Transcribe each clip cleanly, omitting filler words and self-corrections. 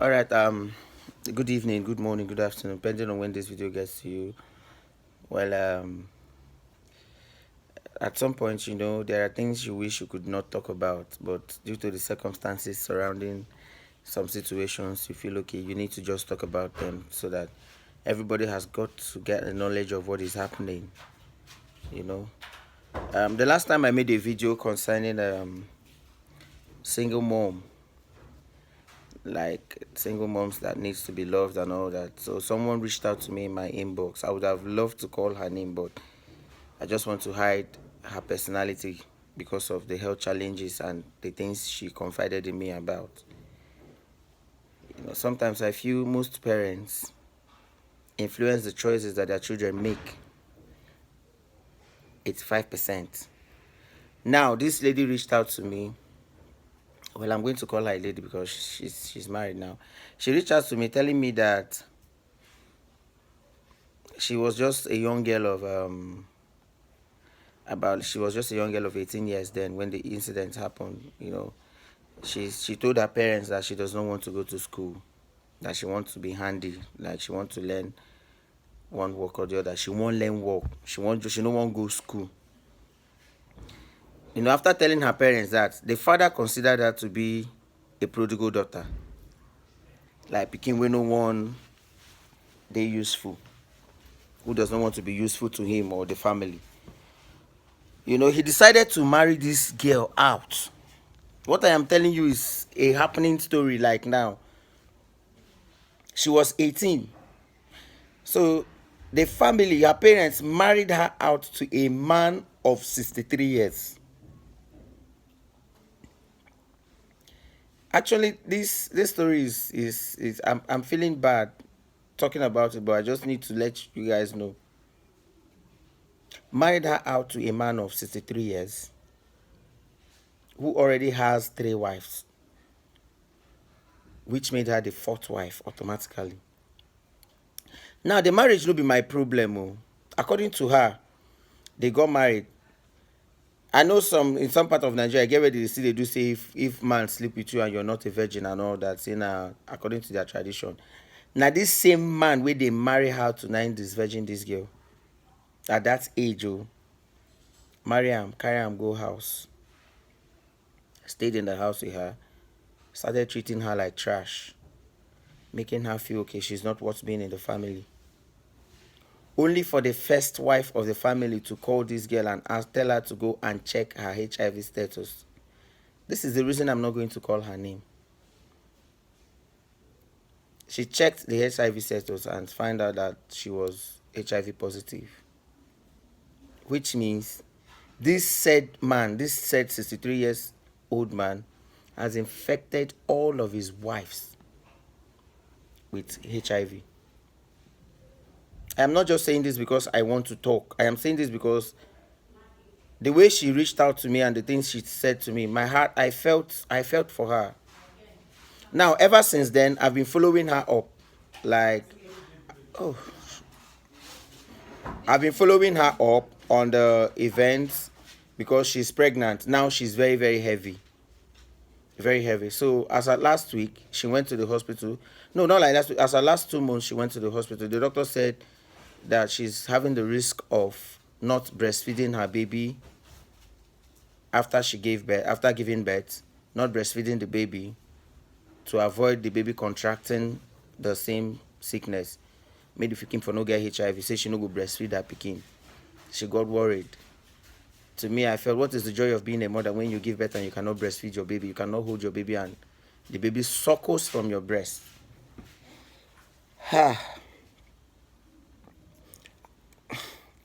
All right. Good evening, good morning, good afternoon, depending on when this video gets to you. Well, at some point, there are things you wish you could not talk about, but due to the circumstances surrounding some situations, you feel okay. You need to just talk about them so that everybody has got to get the knowledge of what is happening. You know. The last time I made a video concerning single mom, like single moms that needs to be loved and all that. So someone reached out to me in my inbox. I would have loved to call her name, but I just want to hide her personality because of the health challenges and the things she confided in me about. Sometimes I feel most parents influence the choices that their children make 85%. Now, this lady reached out to me. Well, I'm going to call her a lady because she's married now. She reached out to me telling me that she was just a young girl of she was just a young girl of 18 years then when the incident happened. She told her parents that she does not want to go to school, that she wants to be handy, like she wants to learn one work or the other. She won't learn work. She don't want to go school. After telling her parents that, the father considered her to be a prodigal daughter, like pikin wey no one they useful, who does not want to be useful to him or the family. He decided to marry this girl out. What I am telling you is a happening story. Like now, she was 18. So the family, her parents, married her out to a man of 63 years. Actually, this story is I'm feeling bad talking about it, but I just need to let you guys know. Married her out to a man of 63 years who already has 3 wives, which made her the 4th wife automatically. Now, the marriage will be my problem. Oh. According to her, they got married. I know in some part of Nigeria, get ready to see they do say if man sleep with you and you're not a virgin and all that, say according to their tradition. Now this same man where they marry her to this virgin, this girl, at that age, marry him, carry him, go house. Stayed in the house with her, started treating her like trash, making her feel okay, she's not worth being in the family. Only for the first wife of the family to call this girl and tell her to go and check her HIV status. This is the reason I'm not going to call her name. She checked the HIV status and found out that she was HIV positive. Which means this said 63 years old man, has infected all of his wives with HIV. I am not just saying this because I want to talk. I am saying this because the way she reached out to me and the things she said to me, my heart, I felt for her. Now, ever since then, I've been following her up. I've been following her up on the events because she's pregnant. Now she's very, very heavy. Very heavy. So as at last week, she went to the hospital. No, not like last week. As at last 2 months, she went to the hospital. The doctor said that she's having the risk of not breastfeeding her baby after giving birth, not breastfeeding the baby to avoid the baby contracting the same sickness. Made the pikin for no get HIV. Say she no go breastfeed that pikin. She got worried. To me, I felt, what is the joy of being a mother when you give birth and you cannot breastfeed your baby? You cannot hold your baby and the baby suckles from your breast.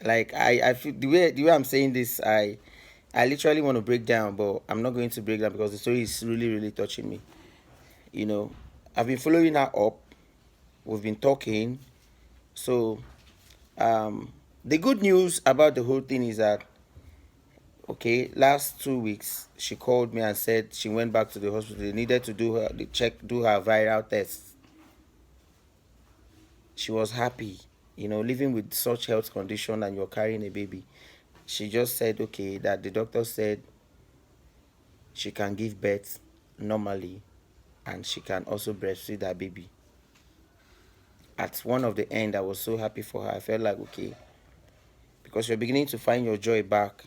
Like I feel the way I'm saying this, I literally want to break down, but I'm not going to break down because the story is really, really touching me. I've been following her up. We've been talking. So the good news about the whole thing is that, okay, last 2 weeks she called me and said she went back to the hospital. They needed to do her viral tests. She was happy, living with such health condition and you're carrying a baby. She just said, okay, that the doctor said she can give birth normally and she can also breastfeed her baby. At one of the end, I was so happy for her. I felt like, okay, because you're beginning to find your joy back,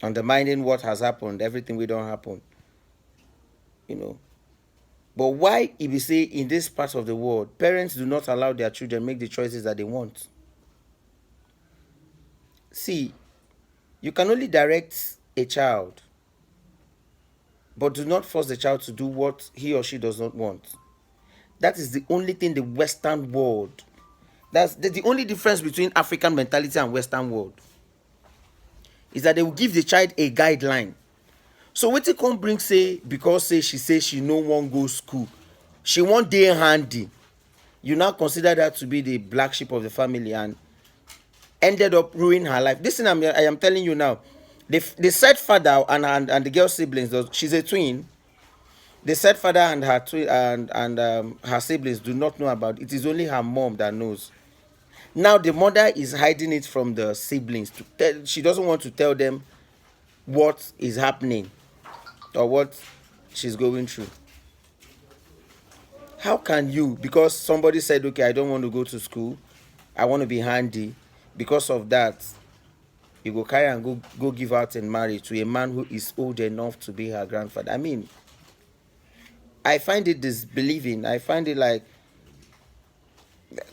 undermining what has happened, everything we don't happen, you know. But why, if you say in this part of the world, parents do not allow their children make the choices that they want? See, you can only direct a child, but do not force the child to do what he or she does not want. That is the only thing the Western world, that's the only difference between African mentality and Western world, is that they will give the child a guideline. So wetin come bring say because say she no wan go school, she wan dey handy, you now consider that to be the black sheep of the family and ended up ruining her life. This thing I am telling you now, the said father and the girl's siblings, she's a twin. The said father and her twin and her siblings do not know about it. It is only her mom that knows. Now the mother is hiding it from the siblings. She doesn't want to tell them what is happening or what she's going through. How can you, because somebody said, okay, I don't want to go to school, I want to be handy, because of that, you go carry and go give out in marriage to a man who is old enough to be her grandfather? I mean, I find it disbelieving. I find it like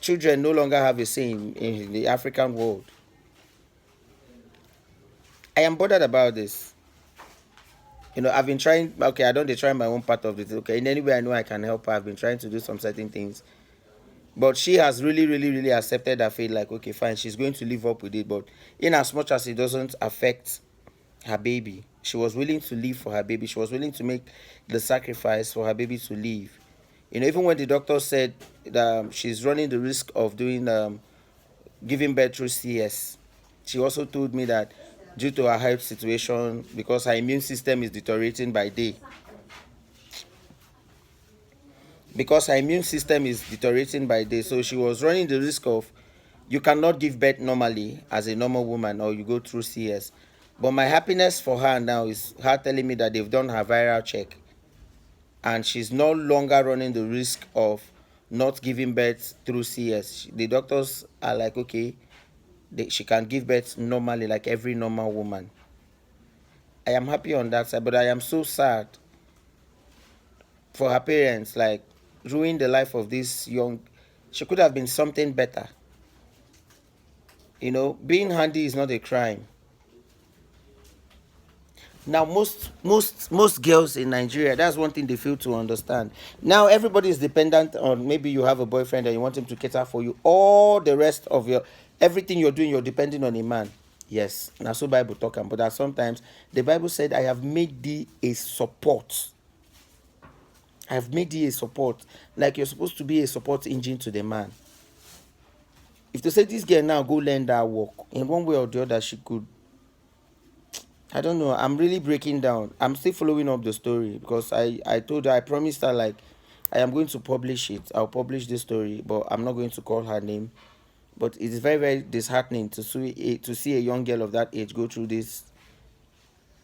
children no longer have a say in the African world. I am bothered about this. You know, I've been trying, okay, I don't try my own part of it. Okay, in any way I know I can help her, I've been trying to do some certain things. But she has really accepted her fate, like, okay, fine, she's going to live up with it. But in as much as it doesn't affect her baby, she was willing to live for her baby. She was willing to make the sacrifice for her baby to live. You know, even when the doctor said that she's running the risk of doing giving birth through CS, she also told me that due to her health situation, because her immune system is deteriorating by day, so she was running the risk of, you cannot give birth normally as a normal woman, or you go through CS. But my happiness for her now is her telling me that they've done her viral check and she's no longer running the risk of not giving birth through CS. The doctors are like, okay, she can give birth normally like every normal woman. I am happy on that side, but I am so sad for her parents, like, ruin the life of this young. She could have been something better. You know, being handy is not a crime. Now most girls in Nigeria, that's one thing they fail to understand. Now everybody is dependent on, maybe you have a boyfriend and you want him to cater for you. All the rest of everything you're doing, you're depending on a man. Yes, now so Bible talking, but that sometimes the Bible said, I have made thee a support. I have made thee a support. Like you're supposed to be a support engine to the man. If they say this girl now go learn that work, in one way or the other, she could. I don't know. I'm really breaking down. I'm still following up the story because I told her, I promised her, like, I am going to publish it. I'll publish this story, but I'm not going to call her name. But it is very disheartening to see a young girl of that age go through this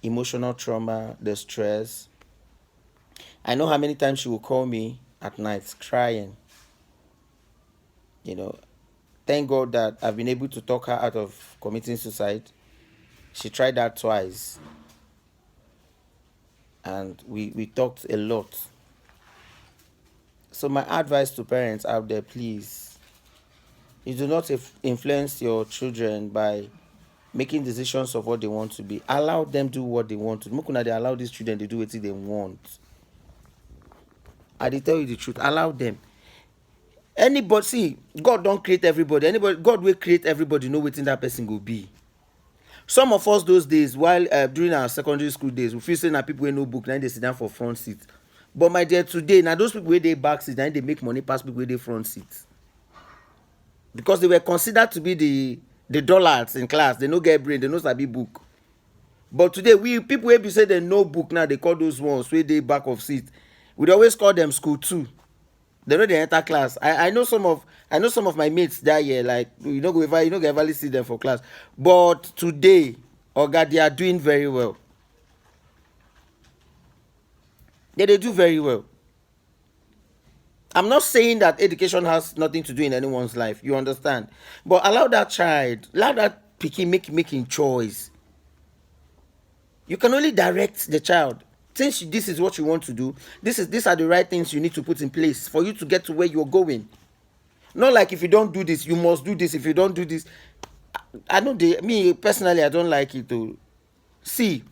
emotional trauma, the stress. I know how many times she will call me at night crying. You know, thank God that I've been able to talk her out of committing suicide. She tried that twice. And we talked a lot. So my advice to parents out there, please, you do not influence your children by making decisions of what they want to be. Allow them do what they want to. Mukuna, they allow these children to do what they want. I tell you the truth. Allow them. Anybody, see, God don't create everybody. God will create everybody, know what that person will be. Some of us those days, while during our secondary school days, we feel saying that people with no book, now they sit down for front seat. But my dear, today, now those people where they back seat, now they make money past people where they front seat. Because they were considered to be the dullards in class. They no get brain, they no sabi book. But today, people where be say they no book now, they call those ones where they back of seat. We'd always call them school 2. They know they enter class. I know some of my mates that year, like you don't ever see them for class. But today, Oga, they are doing very well. They do very well. I'm not saying that education has nothing to do in anyone's life. You understand? But allow that child, allow that pikin making choice. You can only direct the child. Since this is what you want to do, these are the right things you need to put in place for you to get to where you're going. Not like if you don't do this, you must do this. If you don't do this, I know me personally, I don't like it to see.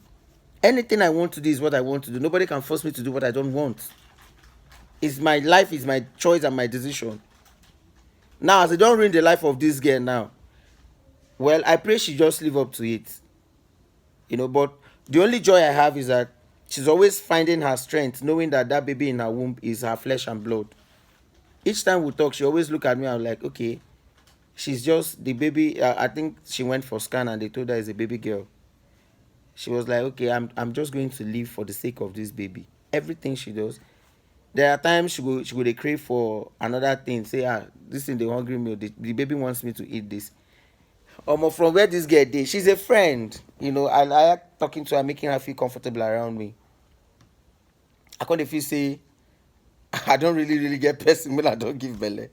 Anything I want to do is what I want to do. Nobody can force me to do what I don't want. It's my life, is my choice and my decision. Now, as I don't ruin the life of this girl now, well, I pray she just live up to it. But the only joy I have is that she's always finding her strength, knowing that that baby in her womb is her flesh and blood. Each time we talk, she always look at me and like, okay, she's just the baby. I think she went for scan and they told her it's a baby girl. She was like, okay, I'm just going to live for the sake of this baby. Everything she does. There are times she go dey crave for another thing. Say, this thing dey hungry me. The baby wants me to eat this. From where this girl dey, she's a friend. I like talking to her, making her feel comfortable around me. I can't feel say I don't really get person when I don't give belle.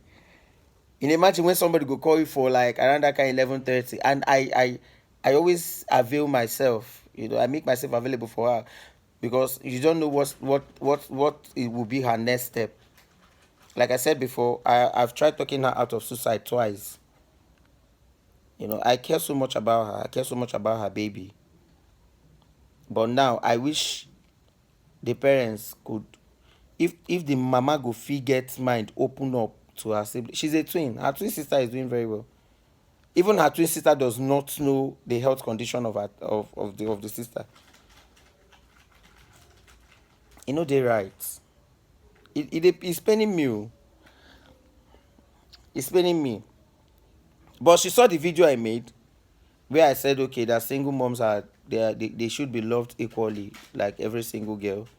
Imagine when somebody go call you for like around that kind 11:30, and I always avail myself. I make myself available for her because you don't know what it will be her next step. Like I said before, I've tried talking her out of suicide twice. I care so much about her. I care so much about her baby. But now I wish the parents could, if the mama go fit get mind open up to her sibling. She's a twin. Her twin sister is doing very well. Even her twin sister does not know the health condition of the sister. They right. It's paining me. It's paining me. But she saw the video I made where I said, okay, that single moms they should be loved equally, like every single girl.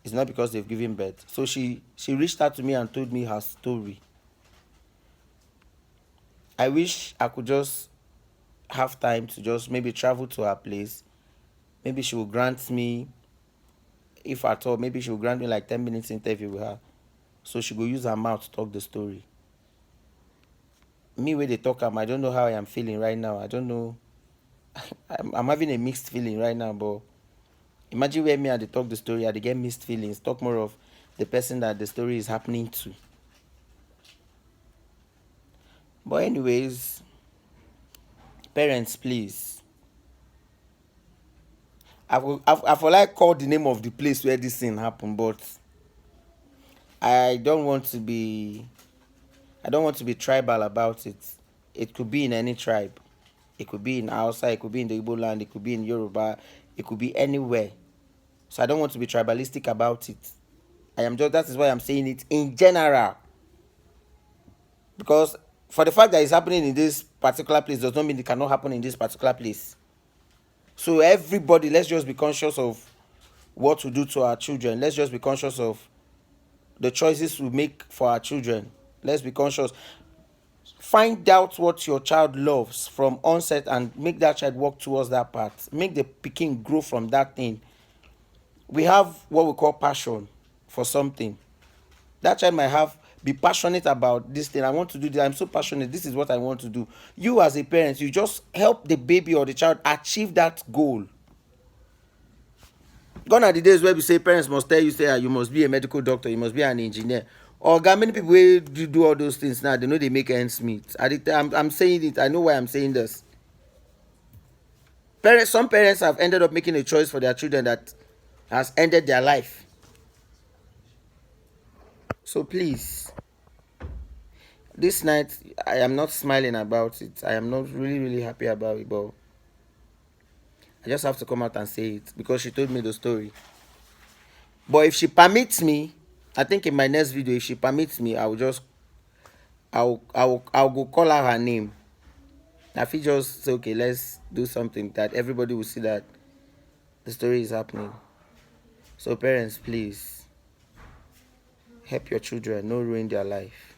It's not because they've given birth. So she reached out to me and told me her story. I wish I could just have time to just maybe travel to her place. Maybe she will grant me, if at all, maybe she will grant me like 10 minutes interview with her. So she will use her mouth to talk the story. Me where they talk, I don't know how I am feeling right now. I don't know. I'm having a mixed feeling right now, but imagine where me and they talk the story, I they get mixed feelings. Talk more of the person that the story is happening to. But anyways, parents, please. I for like call the name of the place where this thing happened, but I don't want to be tribal about it. It could be in any tribe. It could be in Hausa, it could be in the Igbo land, it could be in Yoruba, it could be anywhere. So I don't want to be tribalistic about it. That is why I'm saying it in general. Because for the fact that it's happening in this particular place does not mean it cannot happen in this particular place. So everybody, let's just be conscious of what we do to our children. Let's just be conscious of the choices we make for our children. Let's be conscious. Find out what your child loves from onset and make that child work towards that path. Make the pikin grow from that thing. We have what we call passion for something. That child might be passionate about this thing. I want to do this. I'm so passionate. This is what I want to do. You as a parent, you just help the baby or the child achieve that goal. Gone are the days where we say parents must tell you, say, you must be a medical doctor, you must be an engineer. Or many people wey do all those things now, they know they make ends meet. I'm saying it. I know why I'm saying this. Some parents have ended up making a choice for their children that has ended their life. So please, this night, I am not smiling about it. I am not really happy about it, but I just have to come out and say it because she told me the story. But if she permits me, I think in my next video, if she permits me, I'll go call her name. If you just say, okay, let's do something that everybody will see that the story is happening. So parents, please help your children, not ruin their life.